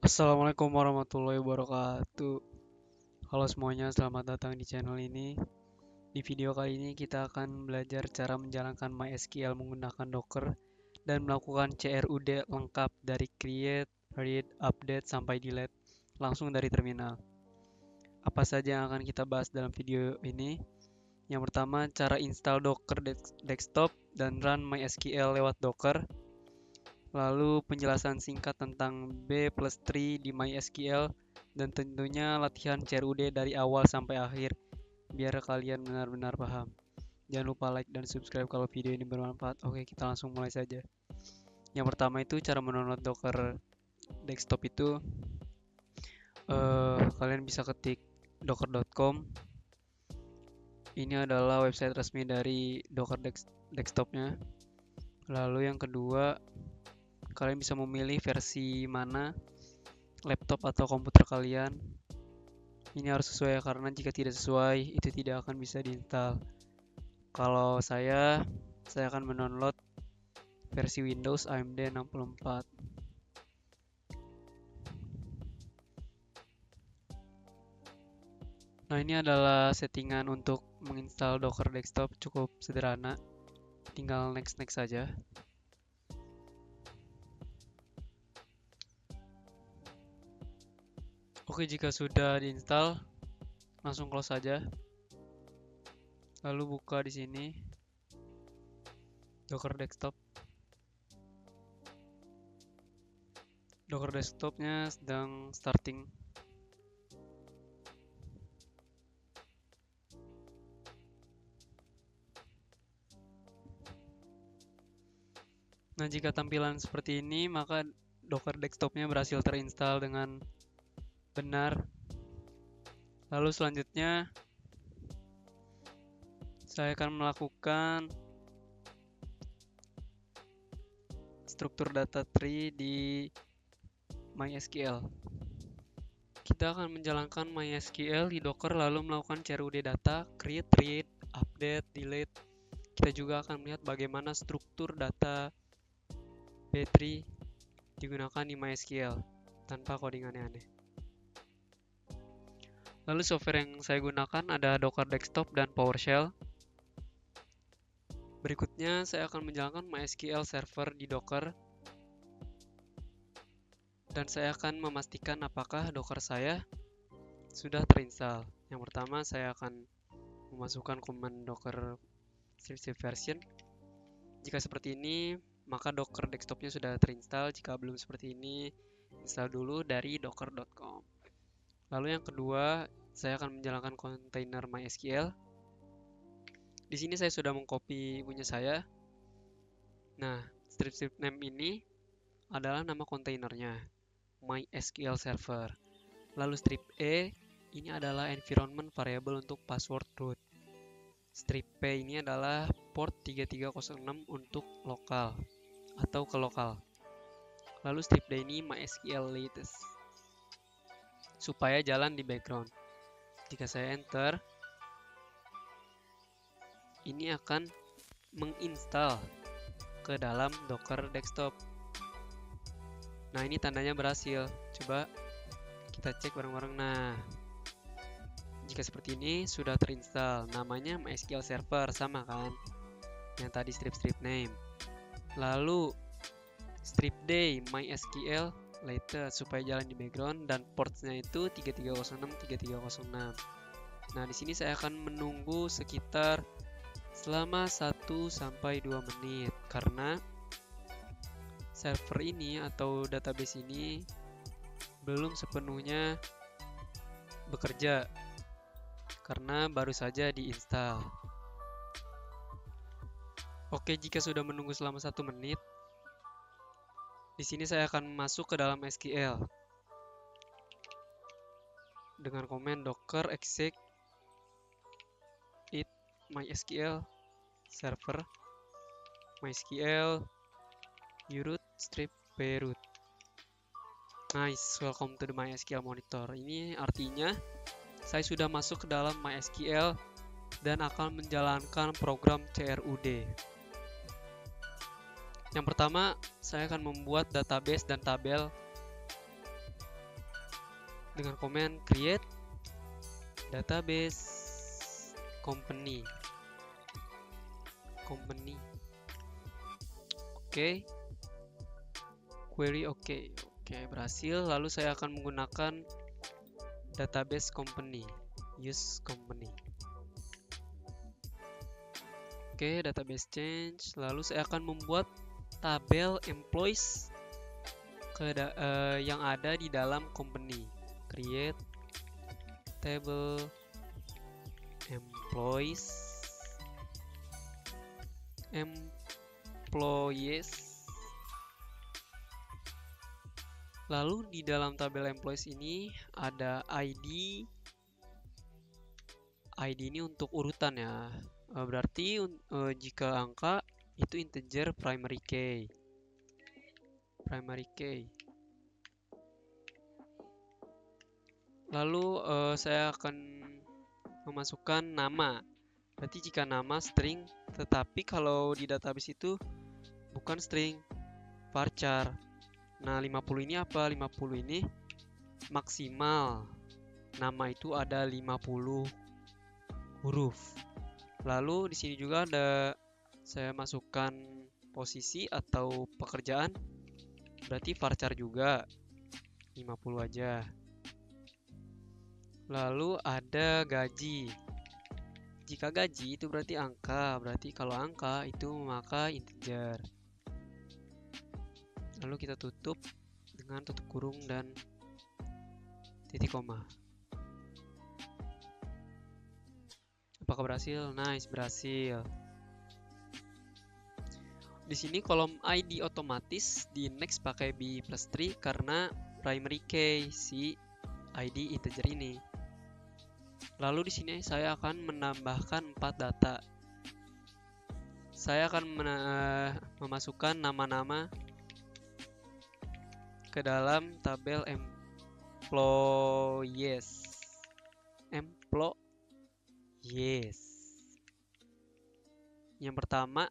Assalamualaikum warahmatullahi wabarakatuh. Halo semuanya, selamat datang di channel ini. Di video kali ini kita akan belajar cara menjalankan MySQL menggunakan Docker dan melakukan CRUD lengkap dari create, read, update, sampai delete langsung dari terminal. Apa saja yang akan kita bahas dalam video ini? Yang pertama, cara install Docker desktop dan run MySQL lewat Docker. Lalu penjelasan singkat tentang B+3 di MySQL dan tentunya latihan CRUD dari awal sampai akhir biar kalian benar-benar paham. Jangan lupa like dan subscribe kalau video ini bermanfaat. Oke, kita langsung mulai saja. Yang pertama itu cara mendownload Docker desktop itu kalian bisa ketik docker.com. Ini adalah website resmi dari Docker desktopnya. Lalu yang kedua, kalian bisa memilih versi mana laptop atau komputer kalian. Ini harus sesuai karena jika tidak sesuai itu tidak akan bisa diinstal. Kalau saya akan mendownload versi Windows AMD 64. Nah, ini adalah settingan untuk menginstal Docker desktop, cukup sederhana. Tinggal next saja. Oke, jika sudah diinstal, langsung close saja. Lalu buka di sini Docker desktop. Docker desktopnya sedang starting. Nah, jika tampilan seperti ini, maka Docker desktopnya berhasil terinstall dengan benar. Lalu selanjutnya saya akan melakukan struktur data tree di MySQL. Kita akan menjalankan MySQL di Docker lalu melakukan CRUD data, create, read, update, delete. Kita juga akan melihat bagaimana struktur data B3 digunakan di MySQL tanpa coding aneh-aneh. Lalu software yang saya gunakan ada Docker Desktop dan PowerShell. Berikutnya saya akan menjalankan MySQL Server di Docker dan saya akan memastikan apakah Docker saya sudah terinstall. Yang pertama saya akan memasukkan command docker strip version. Jika seperti ini, maka Docker desktopnya sudah terinstall. Jika belum seperti ini, install dulu dari docker.com. Lalu yang kedua, saya akan menjalankan kontainer MySQL. Di sini saya sudah mengcopy punya saya. Nah, strip name ini adalah nama kontainernya, MySQL Server. Lalu strip E ini adalah environment variable untuk password root. Strip P ini adalah port 3306 untuk lokal atau ke lokal. Lalu strip D ini MySQL latest supaya jalan di background. Jika saya enter, ini akan menginstal ke dalam Docker desktop. Nah, ini tandanya berhasil. Coba kita cek bareng-bareng. Nah, jika seperti ini sudah terinstall. Namanya MySQL Server, sama kan? Yang tadi strip name. Lalu strip D MySQL latest supaya jalan di background dan portnya itu 3306 3306. Nah, di sini saya akan menunggu sekitar selama 1 sampai 2 menit karena server ini atau database ini belum sepenuhnya bekerja karena baru saja diinstal. Oke, jika sudah menunggu selama 1 menit, di sini saya akan masuk ke dalam SQL dengan komen docker exec it MySQL server MySQL uroot strip proot. Nice, welcome to the MySQL monitor. Ini artinya saya sudah masuk ke dalam MySQL dan akan menjalankan program CRUD. Yang pertama, saya akan membuat database dan tabel dengan komen create database company. Oke. Query oke, berhasil. Lalu saya akan menggunakan database company, use company. Oke, database change. Lalu saya akan membuat tabel employees yang ada di dalam company. Create table employees. Lalu di dalam tabel employees ini ada ID. ID ini untuk urutan ya. Berarti jika angka itu integer primary key. Lalu saya akan memasukkan nama. Berarti jika nama string, tetapi kalau di database itu bukan string, varchar. Nah, 50 ini apa? 50 ini maksimal. Nama itu ada 50 huruf. Lalu di sini juga ada saya masukkan posisi atau pekerjaan. Berarti varchar juga 50 aja. Lalu ada gaji. Jika gaji itu berarti angka. Berarti kalau angka itu maka integer. Lalu kita tutup dengan tutup kurung dan titik koma. Apakah berhasil? Nice, berhasil. Di sini kolom ID otomatis di next pakai b+3 karena primary key si ID integer ini. Lalu di sini saya akan menambahkan 4 data. Saya akan memasukkan nama-nama ke dalam tabel employees. Yang pertama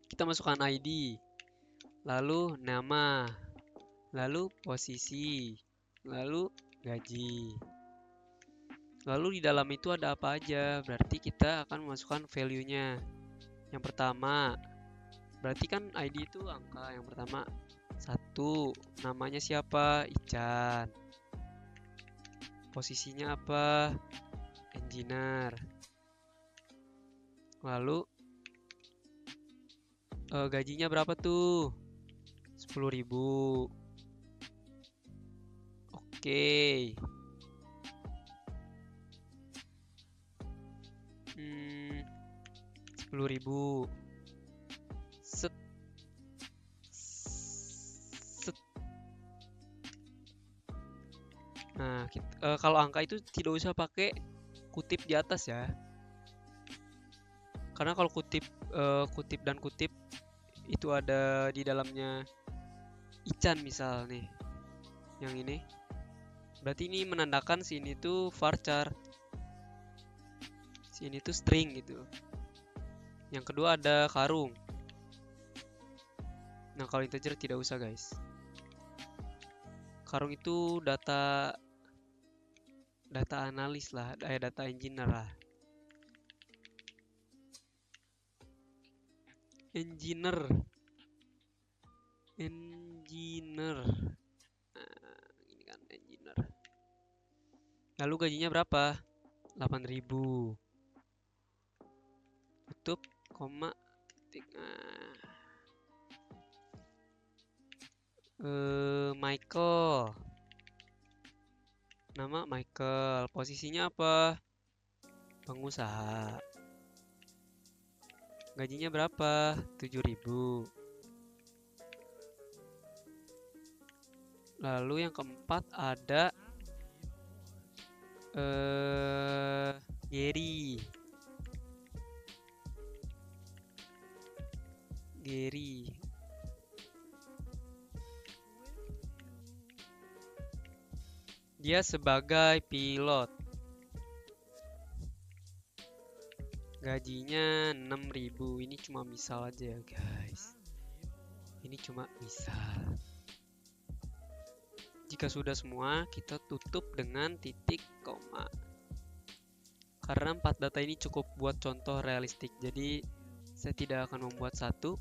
kita masukkan ID, lalu nama, lalu posisi, lalu gaji. Lalu di dalam itu ada apa aja? Berarti kita akan memasukkan value-nya. Yang pertama, berarti kan ID itu angka. Yang pertama 1, namanya siapa? Ican. Posisinya apa? Engineer. Lalu gajinya berapa tuh? 10.000. Oke. 10.000. Set. Nah, kalau angka itu tidak usah pakai kutip di atas ya. Karena kalau kutip dan kutip itu ada di dalamnya Ican misal nih. Yang ini. Berarti ini menandakan sini tuh varchar. Sini tuh string gitu. Yang kedua ada karung. Nah, kalau integer tidak usah, guys. Karung itu data analis lah, data engineer lah. Engineer. Nah, ini kan engineer. Lalu gajinya berapa? 8.000. Tutup, koma, titik. Michael. Nama Michael. Posisinya apa? Pengusaha. Gajinya berapa? 7.000. Lalu yang keempat ada Gary. Dia sebagai pilot. Gajinya 6.000. Ini cuma misal aja ya, guys. Ini cuma misal. Jika sudah semua, kita tutup dengan titik koma. Karena 4 data ini cukup buat contoh realistik, jadi saya tidak akan membuat satu.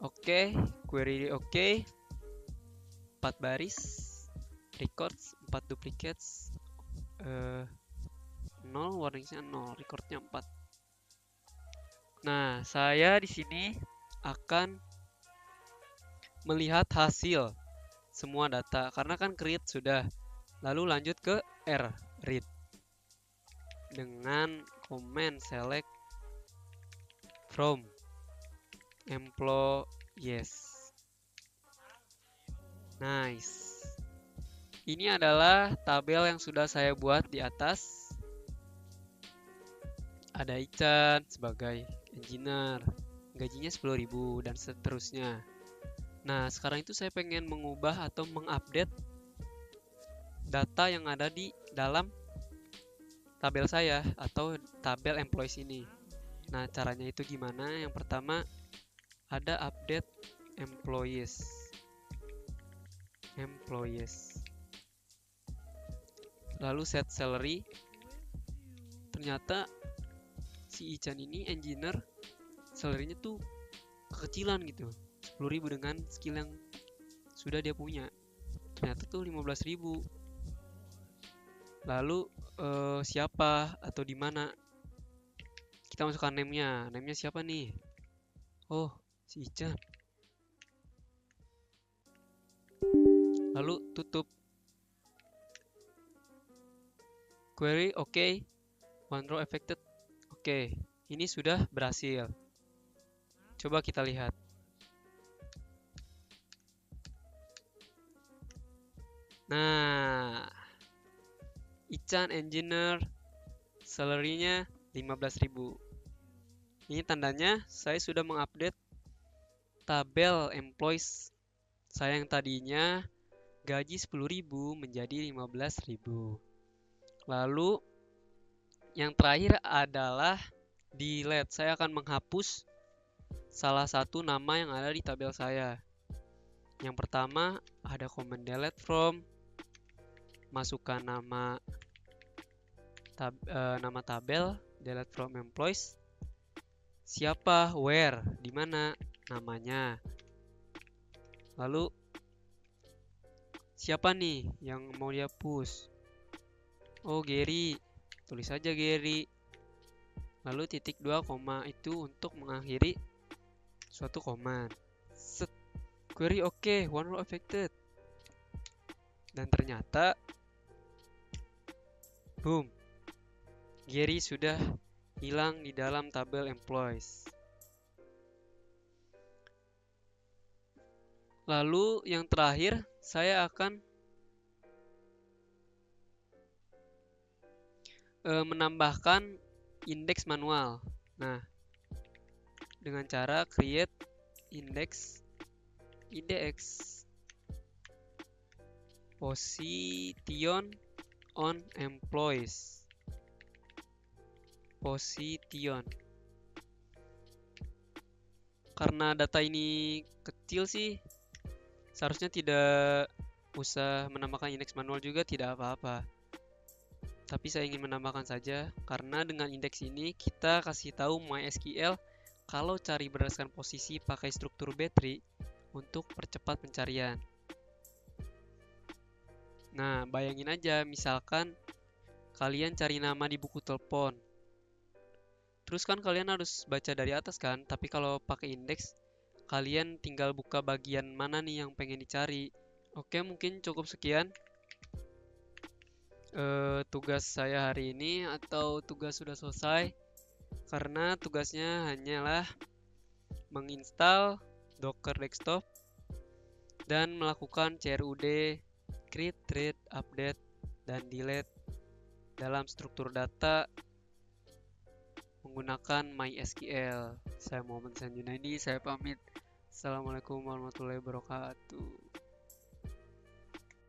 Oke, query oke. 4 baris, records 4 duplicates, 0, warningsnya 0, recordnya 4. Nah, saya di sini akan melihat hasil semua data karena kan create sudah. Lalu lanjut ke read dengan command select from employees. Nice. Ini adalah tabel yang sudah saya buat di atas. Ada Ican sebagai engineer, gajinya 10.000 dan seterusnya. Nah, sekarang itu saya pengen mengubah atau mengupdate data yang ada di dalam tabel saya atau tabel employees ini. Nah, caranya itu gimana? Yang pertama ada update employees. Lalu set salary. Ternyata si Ican ini engineer salary-nya tuh kekecilan gitu. 10.000 dengan skill yang sudah dia punya. Ternyata tuh 15.000. Lalu siapa atau di mana? Kita masukkan name-nya. Name-nya siapa nih? Oh, si Ican. Lalu tutup. Query oke. One row affected. Oke, ini sudah berhasil. Coba kita lihat. Nah, Ican engineer salary-nya 15.000. Ini tandanya saya sudah mengupdate tabel employees saya yang tadinya gaji 10.000 menjadi 15.000. Lalu yang terakhir adalah delete. Saya akan menghapus salah satu nama yang ada di tabel saya. Yang pertama ada command delete from, masukkan nama tabel, delete from employees. Siapa, where, di mana, namanya. Lalu siapa nih yang mau dia push? Oh, Gary. Tulis saja Gary. Lalu titik 2 koma itu untuk mengakhiri suatu command. Set. Query oke, one row affected. Dan ternyata boom, Gary sudah hilang di dalam tabel employees. Lalu yang terakhir saya akan menambahkan indeks manual. Nah, dengan cara create index position on employees. Position. Karena data ini kecil sih, seharusnya tidak usah menambahkan indeks manual juga, tidak apa-apa. Tapi saya ingin menambahkan saja, karena dengan indeks ini kita kasih tahu MySQL kalau cari berdasarkan posisi pakai struktur B-tree untuk percepat pencarian. Nah, bayangin aja, misalkan kalian cari nama di buku telepon. Terus kan kalian harus baca dari atas kan, tapi kalau pakai indeks, kalian tinggal buka bagian mana nih yang pengen dicari. Oke, mungkin cukup sekian tugas saya hari ini, atau tugas sudah selesai. Karena tugasnya hanyalah menginstal Docker Desktop dan melakukan CRUD, create, read, update, dan delete dalam struktur data menggunakan MySQL. Saya Muhammad Sanjunaidi, saya pamit. Assalamualaikum warahmatullahi wabarakatuh.